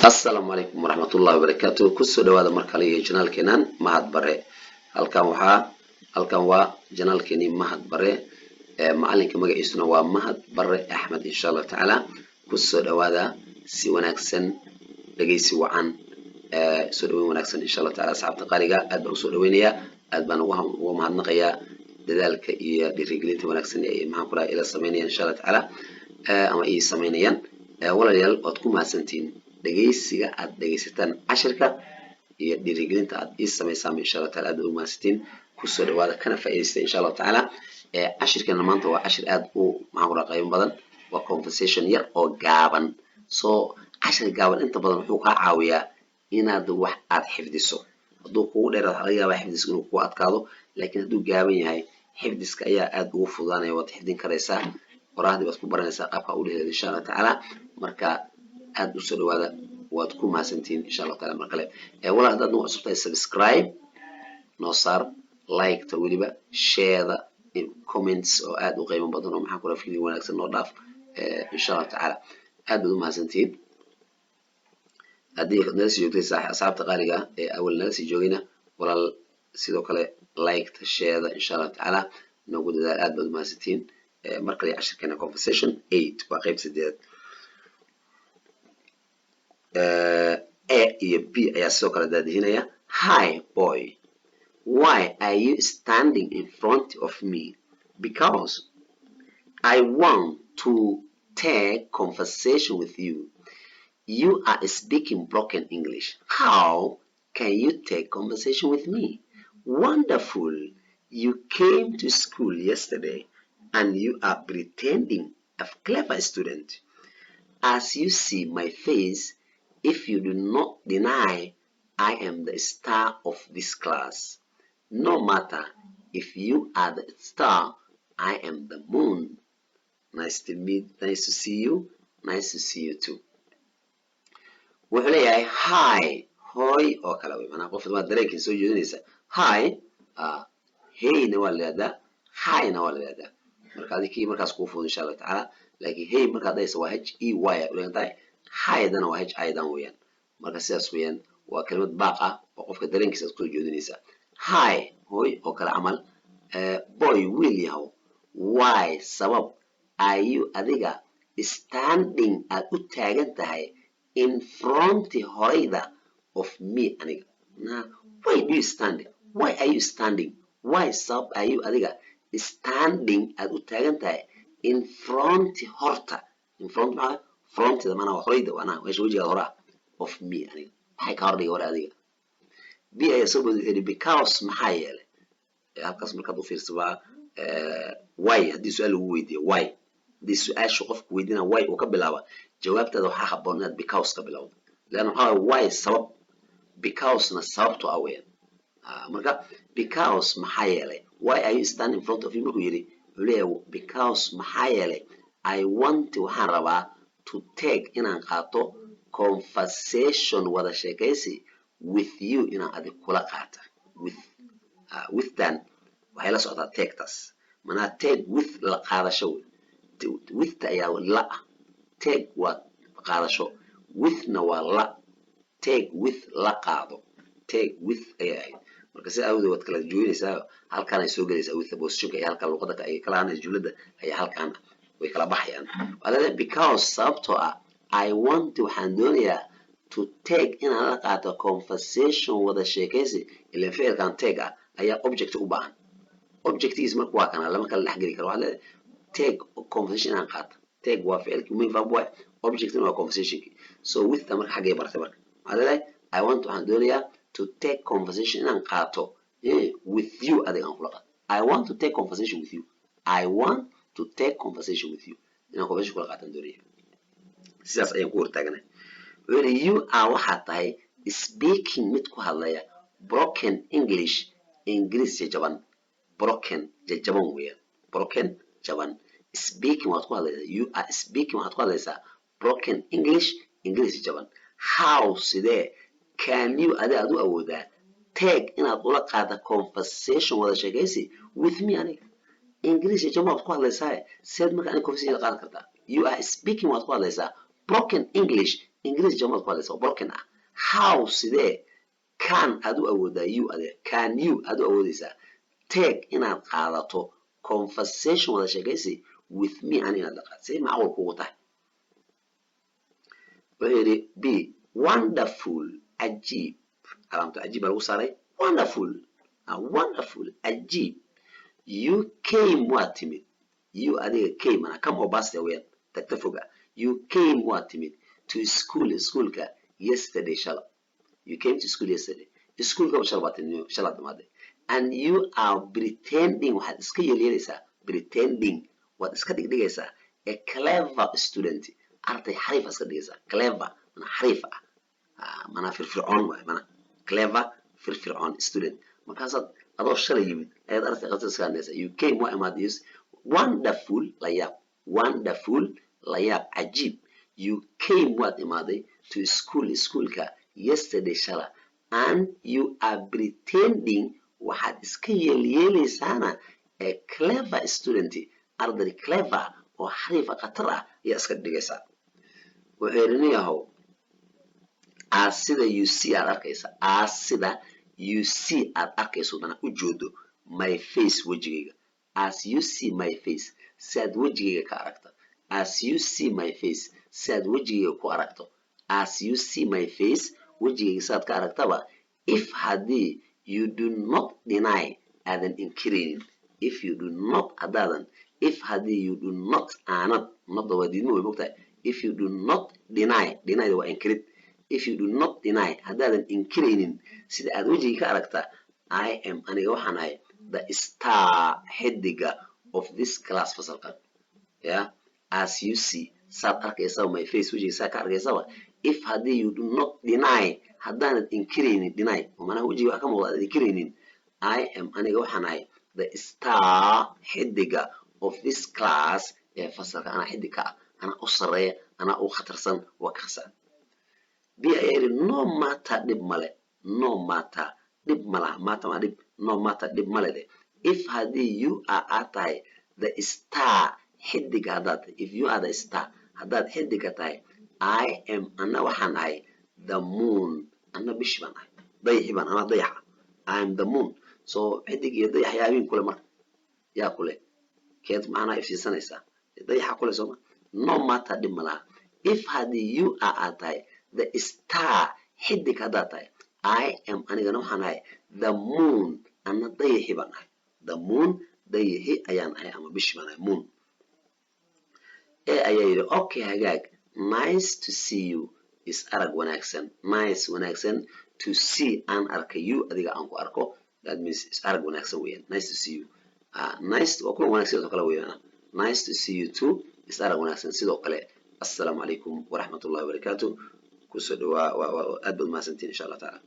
السلام عليكم ورحمة الله وبركاته كسو دوادا مركالي جنال كنان مهد بري halkan waa janaalkeeni mahad bare macalinka magaciisuna waa mahad bare axmed insha Allah taala kusoo dhawaada si wanaagsan dhageysi wacan soo dhaweyn wanaagsan insha Allah taala asxaabta qaaliga aad baan soo dhaweynaya aad baan ugu mahadnaqaya dadaalka iyo dhiirigelinta wanaagsan ee maxaan ku ila sameynayaan insha Allah taala ama ay sameynayaan walaalayaal waad ku mahadsantiin dhageysiga aad dhageysataan cashirka iyo dhiirigelinta aad ii sameysaan insha Allah taala aad u mahadsantiin kusoo dhawaada kana faa'iideysta insha Allah taala cashirkeena maanta waa cashir aad u maxaan qayb badan waa conversation yar oo gaaban soo cashir gaaban inta badan wuxuu ka caawiyaa inaad wax aad xifdiso hadduu kugu dheeraad laga yaabaa xifdiska inuu kugu adkaado laakiin hadduu gaaban yahay xifdiska ayaa aad ugu fududaanaya waad xifdin karaysaa qoraahdi baad ku baranaysaa qaabka u dhehdeed insha Allah taala marka aad u soo dhawaada waad ku mahadsantiin insha Allah taala markale walaal haddaad noo cusubtahay subscribe noo saar like ta waliba share comments oo aad u qiimo badan oo maxaan ku raafin wanaagsan noo dhaaf insha Allah taala aad u mahadsantiin haddii nala sii joogtay asxaabta qaaliga ee awal nala sii joogayna walaal sidoo kale like ta share insha Allah taala noogu dadaal aad baad u mahadsantiin markale cashirkeena conversation 8 waa qayb 8 A iyo B ayaa sidoo kale daadihinaya hi boy. Why are you standing in front of me? Because I want to take conversation with you. You are speaking broken English. How can you take conversation with me? Wonderful. You came to school yesterday and you are pretending a clever student. As you see my face, if you do not deny, I am the star of this class. No matter if you are the star, I am the moon. Nice to see you. Nice to see you too. wuxuu leeyahay hi hoy oo kala way manaa qof ma dareenkiisa soo jeedinaysa hi hey na waa leeyahay hi na waa leeyahay marka adii markaas ku fudud insha Allah taala laakiin hey marka hadaysa waa h e y leeyahay hi dana waa h i dan weeyaan marka sidaas weeyaan waa kelmad baaq ah oo qofka dareenkiisa soo jeedinaysa hi hoy oo kala amal boy will yahow why sabab are you adiga standing at u taagan tahay in front horayda of me aniga why do you stand why are you standing why sabab are you adiga standing at u taagan tahay in front horta in front front da mana horayda wana meesha wajiga hora of me aniga maxay ka hordhiga hore adiga B ayaa soo boodiyay because maxaa yeelay halkaas markaad u fiirsabaa why haddii su'aal lagu weydiiyo why haddii su'aasha qofku weydiina why uu ka bilaaba jawaabteeda waxaa habboon inaad because ka bilowdo leanna waxaa why sabab because na sababtu ah weeyaan marka because maxaa yeelay why are you standing in front of you markuu yidhi wuxuu leeyahay because maxaa yeelay I want waxaan rabaa to take inaan qaato conversation wada sheekaysi with you inaan adig kula qaata with dan waxay la socotaa take tas manaa take with la qaadasho with ayaa la take waa qaadasho with na waa la take with la qaado take with ayaa marka si awgeed waad kala jooginaysaa halkaan ay soo galaysaa with position ay halkaan luqadda ay kala aanay jumlada ay halkaan way kala baxayaan walaal because sababtoo ah I want waxaan doonayaa to take in la qaato conversation wada sheekaysi ila ficilkan take ayaa object u baahan objectiis marka waa kana lama kala dhaxgeli karo waxa take conversation aan qaato take waa ficilki muhiim ah waa object waa conversation so with ta marka xagee bartay marka waxa I want waxaan doonayaa to take conversation aan qaato with you adiga aan kula qaato I want to take conversation with you I want to take conversation with you inaan conversation kula qaato doonayaa sidaas ayaan ku hortaagnay when you are waxaad tahay speaking mid ku hadlaya broken English jaban broken jaban weeyaan broken jaban speaking waad ku hadlaysaa you are speaking waxaad ku hadlaysaa broken English jaban how sidee can you aad u awoodaa take inaad ula qaada conversation wada sheekaysi with me aniga English jaban waad ku hadlaysaa seed marka aniga conversation qaadan kartaa you are speaking waad ku hadlaysaa broken English English jamal ku hadlaysa broken ah how sidee can adu awoodaa you ade can you adu awoodaysaa take inaad qaadato conversation wada sheekaysi with me aniga la qaad say macquul kugu tahay wuxuu b wonderful ajib alaamta ajib lagu saaray wonderful wonderful ajib you came waa timid you adiga came ana come oo past weyn tagta foga you came waa timid to schoolka yesterday shala you came to school yesterday schoolka shala dhamaade and you are pretending waxaad iska yeelaysaa pretending waad iska dhigaysaa a clever student arday xariif iska dhigaysaa clever mana xariif mana firfircoon waay mana clever firfircoon student markaasaad adoo shalay yimid ayaad arday qasas kaanaysaa you came waa imaadiyus wonderful layab cajiib you came waad imaaday to schoolka yesterday shala and you are pretending waxaad iska yeelaysaana a clever student arday clever oo xariifa khatar ah ayaa iska dhigaysaa wuxuu yidhi yahow as sida you see aad arkaysa as sida you see aad arkayso dana u joodo my face wajigayga as you see my face saad wajigayga ka aragta as you see my face saad wajigayga ku aragto as you see my face wajigayga saad ka aragtaba if hadii you do not deny aadan inkiraynin if you do not hadaadan if hadii you do not aanad not wadiidmo way mogtahay if you do not deny waa inkirid if you do not deny hadaadan inkiraynin sida aad wajiga ka aragta I am aniga waxaan ahay the star xidiga of this class fasalkan yeah as you see saad arkaysa my face wajiga saad ka arkaysaba if hadii you do not deny haddaanad inkiraynin deny mana wajiga wax ka muuqda aad inkiraynin I am aniga waxaan ahay the star xidiga of this class ee fasalka ana xidig ka ana u sareeya ana u khatarsan waa ka khasan bi ay no matter dib male no matter dib mala matter ma dib no matter dib male de if hadii you are atai the star xidiga hadad if you are the star hadad xidiga tahay I am ana waxaan ahay the moon ana bishban ahay dayxiban ana dayaxa I am the moon so xidig iyo dayax yaabin kule mar yaa kule keed macna iftiisanaysa dayaxa kule soo no matter dib mala if hadii you are atai the star xidig hadad tahay I am aniga waxaan ahay the moon ana dayaxiban ahay the moon dayaxi ayaan ahay ama bishban ahay moon ayaa yiri okay hagaag nice to see you is arag wanaagsan nice wanaagsan to see an arka you adiga aan ku arko that means is arag wanaagsan weeyaan nice to see you nice waa kuwa wanaagsan sidoo kale weeyaan nice to see you too is arag wanaagsan sidoo kale assalaamu calaykum waraxmatullaahi wabarakaatuh kusoo dhawaa aad baad mahadsantiin insha Allah taala